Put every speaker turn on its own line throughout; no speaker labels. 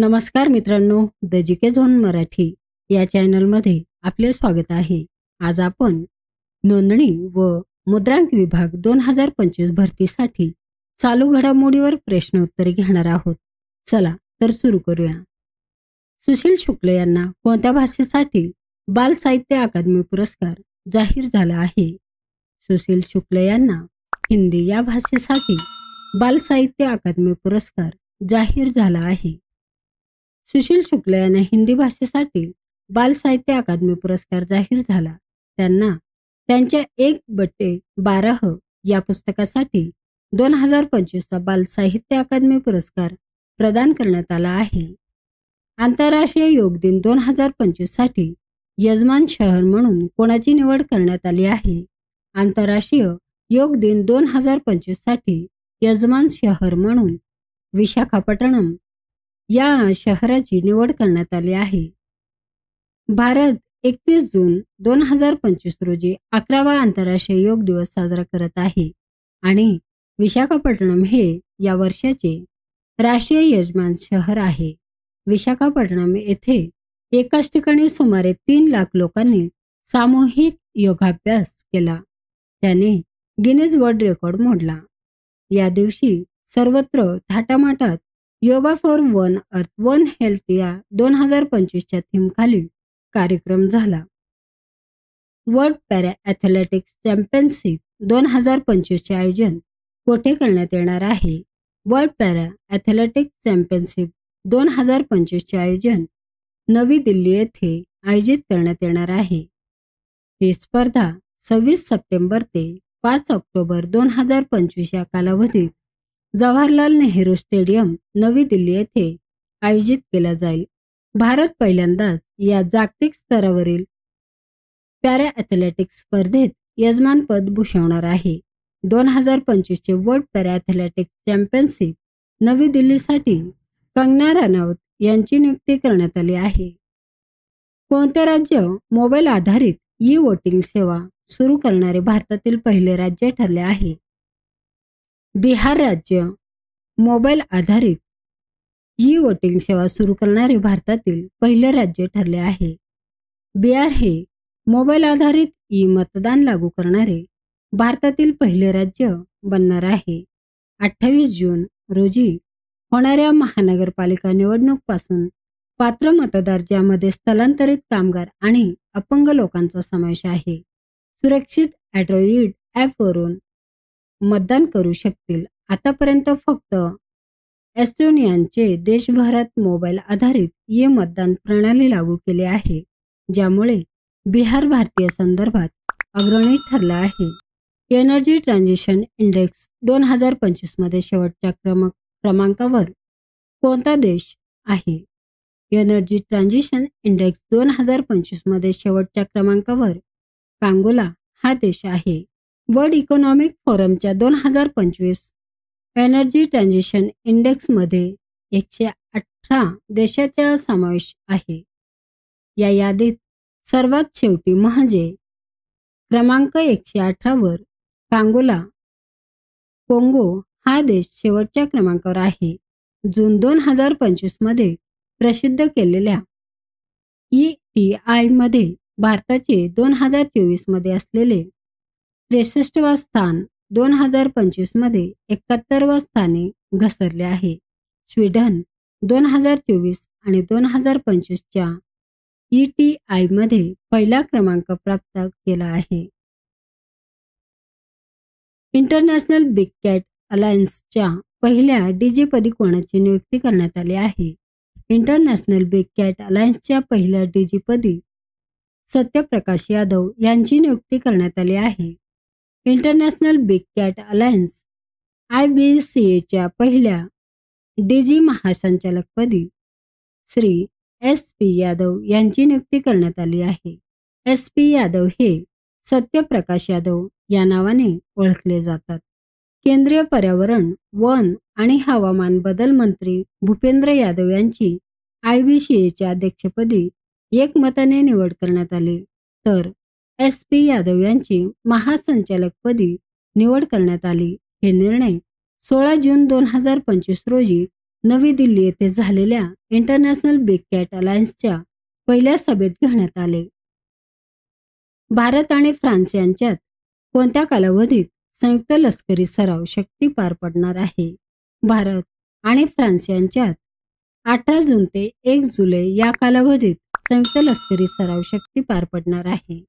नमस्कार मित्रांनो, the GK zone Marathi या चॅनलमध्ये आपले स्वागत आहे. आज आपण नोंदणी व मुद्रांक विभाग 2025 भरतीसाठी चालू घडामोडीवर प्रश्नोत्तरे घेणार आहोत. चला तर सुरू करूया. सुशील शुक्ल यांना कोणत्या भाषेसाठी बाल साहित्य अकादमी पुरस्कार जाहीर झाला आहे? सुशील शुक्ल यांना हिंदी या भाषेसाठी बाल साहित्य अकादमी पुरस्कार जाहीर झाला आहे. सुशील शुक्ल यांना हिंदी भाषेसाठी बाल साहित्य अकादमी पुरस्कार जाहीर झाला. त्यांना त्यांच्या 1/12 या पुस्तकासाठी 2025चा बाल साहित्य अकादमी पुरस्कार प्रदान करण्यात आला आहे. आंतरराष्ट्रीय योग दिन 2025 साठी यजमान शहर म्हणून कोणाची निवड करण्यात आली आहे? आंतरराष्ट्रीय योग दिन 2025 साठी यजमान शहर म्हणून विशाखापट्टणम या शहराची निवड करण्यात आली आहे. भारत 21 जून 2025 रोजी 11वा आंतरराष्ट्रीय योग दिवस साजरा करत आहे आणि विशाखापट्टणम हे या वर्षाचे राष्ट्रीय यजमान शहर आहे. विशाखापट्टणम येथे एकाच ठिकाणी सुमारे 3 लाख लोकांनी सामूहिक योगाभ्यास केला. त्याने गिनीज वर्ल्ड रेकॉर्ड मोडला. या दिवशी सर्वत्र थाटामाटात yoga for one earth one health या 2025च्या थीमखाली कार्यक्रम झाला. वर्ल्ड पॅरा ॲथलेटिक्स चॅम्पियनशिप 2025चे आयोजन कोठे करण्यात येणार आहे? वर्ल्ड पॅरा ॲथलेटिक्स चॅम्पियनशिप 2025चे आयोजन नवी दिल्ली येथे आयोजित करण्यात येणार आहे. ही स्पर्धा 26 सप्टेंबर ते 5 ऑक्टोबर 2025 या कालावधीत जवाहरलाल नेहरू स्टेडियम नवी दिल्ली येथे आयोजित केला जाईल. भारत पहिल्यांदाच या जागतिक स्तरावरील पॅरा ॲथलेटिक्स स्पर्धेत यजमानपद भूषवणार आहे. 2025चे वर्ल्ड पॅरा ॲथलेटिक्स चॅम्पियनशिप नवी दिल्लीसाठी कंगना रनौत यांची नियुक्ती करण्यात आली आहे. कोणते राज्य मोबाईल आधारित ई-वोटिंग सेवा सुरू करणारे भारतातील पहिले राज्य ठरले आहे? बिहार राज्य मोबाईल आधारित ई-वोटिंग सेवा सुरू करणारे भारतातील पहिले राज्य ठरले आहे. बिहार हे मोबाईल आधारित ई-मतदान लागू करणारे भारतातील पहिले राज्य बनणार आहे. 28 जून रोजी होणाऱ्या महानगरपालिका निवडणूकपासून पात्र मतदार ज्यामध्ये स्थलांतरित कामगार आणि अपंग लोकांचा समावेश आहे, सुरक्षित अँड्रॉइड ॲपवरून मतदान करू शकतील. आतापर्यंत फक्त एस्टोनियाचे देशभरात मोबाईल आधारित ई-मतदान प्रणाली लागू केली आहे, ज्यामुळे बिहार भारतीय संदर्भात अग्रणी ठरला आहे. एनर्जी ट्रान्झिशन इंडेक्स 2025 मध्ये शेवटच्या क्रमांकावर कोणता देश आहे? एनर्जी ट्रान्झिशन इंडेक्स 2025 मध्ये शेवटच्या क्रमांकावर कांगोला हा देश आहे. वर्ल्ड इकॉनॉमिक फोरमच्या 2025 एनर्जी ट्रान्झिशन इंडेक्समध्ये 118 देशाचा समावेश आहे. या यादीत सर्वात शेवटी म्हणजे क्रमांक 118 वर कांगोला कोंगो हा देश शेवटच्या क्रमांकावर आहे. जून 2025 मध्ये प्रसिद्ध केलेल्या ETI मध्ये भारताचे 2024 मध्ये असलेले 63वा स्थान 2025 मध्ये 71वा स्थानी घसरले आहे. स्वीडन 2024 आणि 2025च्या ETI मध्ये पहिला क्रमांक प्राप्त केला आहे. इंटरनॅशनल बिग कॅट अलायन्सच्या पहिल्या डीजीपदी कोणाची नियुक्ती करण्यात आली आहे? इंटरनॅशनल बिग कॅट अलायन्सच्या पहिल्या डीजीपदी सत्यप्रकाश यादव यांची नियुक्ती करण्यात आली आहे. इंटरनॅशनल बिग कॅट अलायन्स IBCAच्या पहिल्या डीजी महासंचालकपदी श्री SP यादव यांची नियुक्ती करण्यात आली आहे. SP यादव हे सत्यप्रकाश यादव या नावाने ओळखले जातात. केंद्रीय पर्यावरण, वन आणि हवामान बदल मंत्री भूपेंद्र यादव यांची IBCAच्या अध्यक्षपदी एकमताने निवड करण्यात आली, तर SP यादव यांची महासंचालकपदी निवड करण्यात आली. हे निर्णय 16 जून 2025 रोजी नवी दिल्ली येथे झालेल्या इंटरनॅशनल बिग कॅट अलायन्सच्या पहिल्या सभेत घेण्यात आले. भारत आणि फ्रान्स यांच्यात कोणत्या कालावधीत संयुक्त लष्करी सराव शक्ती पार पडणार आहे? भारत आणि फ्रान्स यांच्यात 18 जून ते 1 जुलै या कालावधीत संयुक्त लष्करी सराव शक्ती पार पडणार आहे.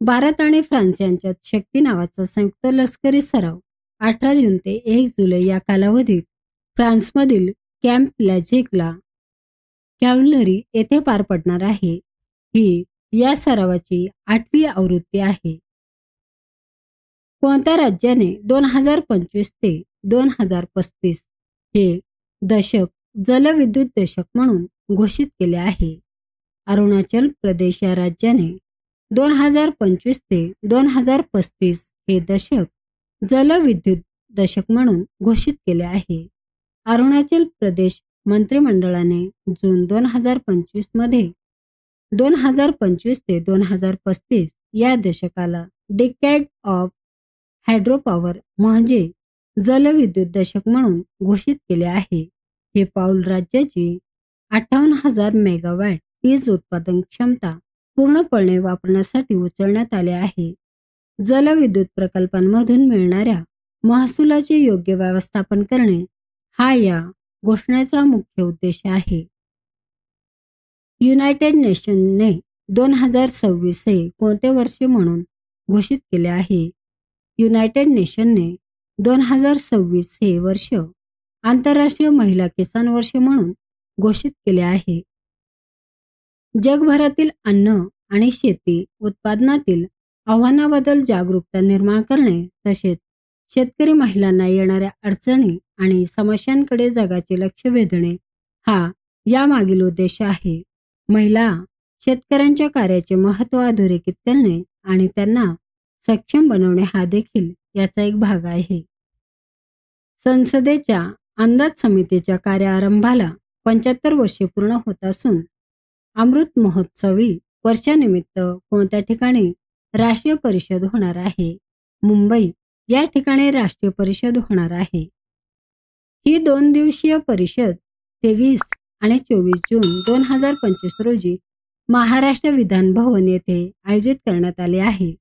भारत आणि फ्रान्स यांच्यात शक्ती नावाचा संयुक्त लष्करी सराव 18 जून ते 1 जुलै या कालावधीत फ्रान्समधील कॅम्प लॅझेकला कॅव्हलरी येथे पार पडणार आहे. ही या सरावाची 8वी आवृत्ती आहे. कोणत्या राज्याने 2025 ते 2035 हे दशक जलविद्युत दशक म्हणून घोषित केले आहे? अरुणाचल प्रदेश या राज्याने 2025 ते 2035 हे दशक जलविद्युत दशक म्हणून घोषित केले आहे. अरुणाचल प्रदेश मंत्रिमंडळाने जून 2025 मध्ये 2025 ते 2035 या दशकाला डिकेड ऑफ हायड्रोपॉवर म्हणजे जलविद्युत दशक म्हणून घोषित केले आहे. हे पाऊल राज्याची 58,000 मेगावॅट वीज उत्पादन क्षमता पूर्णपणे वापरण्यासाठी उचलण्यात आले आहे. जलविद्युत प्रकल्पांमधून मिळणाऱ्या महसुलाचे योग्य व्यवस्थापन करणे हा या घोषणेचा मुख्य उद्देश आहे. युनायटेड नेशनने 2026 हे कोणते वर्ष म्हणून घोषित केले आहे? युनायटेड नेशनने 2026 हे वर्ष आंतरराष्ट्रीय महिला किसान वर्ष म्हणून घोषित केले आहे. जगभरातील अन्न आणि शेती उत्पादनातील आव्हानाबद्दल जागरूकता निर्माण करणे तसेच शेतकरी महिलांना येणाऱ्या अडचणी आणि समस्यांकडे जगाचे लक्ष वेधणे हा यामागील उद्देश आहे. महिला शेतकऱ्यांच्या कार्याचे महत्त्व अधोरेखित करणे आणि त्यांना सक्षम बनवणे हा देखील याचा एक भाग आहे. संसदेच्या अंदाज समितीच्या कार्यारंभाला 75 वर्षे पूर्ण होत असून अमृत महोत्सवी वर्षानिमित्त कोणत्या ठिकाणी राष्ट्रीय परिषद होणार आहे? मुंबई या ठिकाणी राष्ट्रीय परिषद होणार आहे. ही 2 दिवसीय परिषद 23 आणि 24 जून 2025 रोजी महाराष्ट्र विधान भवन येथे आयोजित करण्यात आली आहे.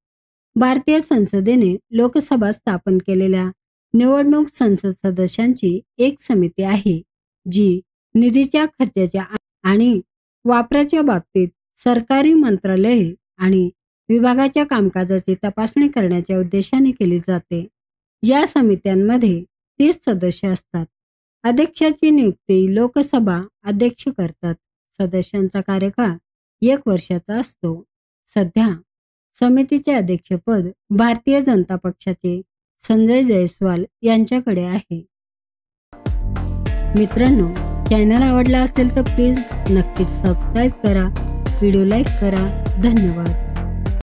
भारतीय संसदेने लोकसभा स्थापन केलेल्या निवडणूक संसद सदस्यांची एक समिती आहे जी निधीच्या खर्चाच्या आणि वापराच्या बाबतीत सरकारी मंत्रालये आणि विभागाच्या कामकाजाची तपासणी करण्याच्या उद्देशाने केली जाते. या समित्यांमध्ये 30 सदस्य असतात. अध्यक्षाची नियुक्ती लोकसभा अध्यक्ष करतात. सदस्यांचा कार्यकाळ 1 वर्षाचा असतो. सध्या समितीचे अध्यक्षपद भारतीय जनता पक्षाचे संजय जयस्वाल यांच्याकडे आहे. मित्रांनो, चॅनल आवडला असेल तर प्लीज नक्कीच सबस्क्राईब करा, व्हिडिओ लाईक करा. धन्यवाद.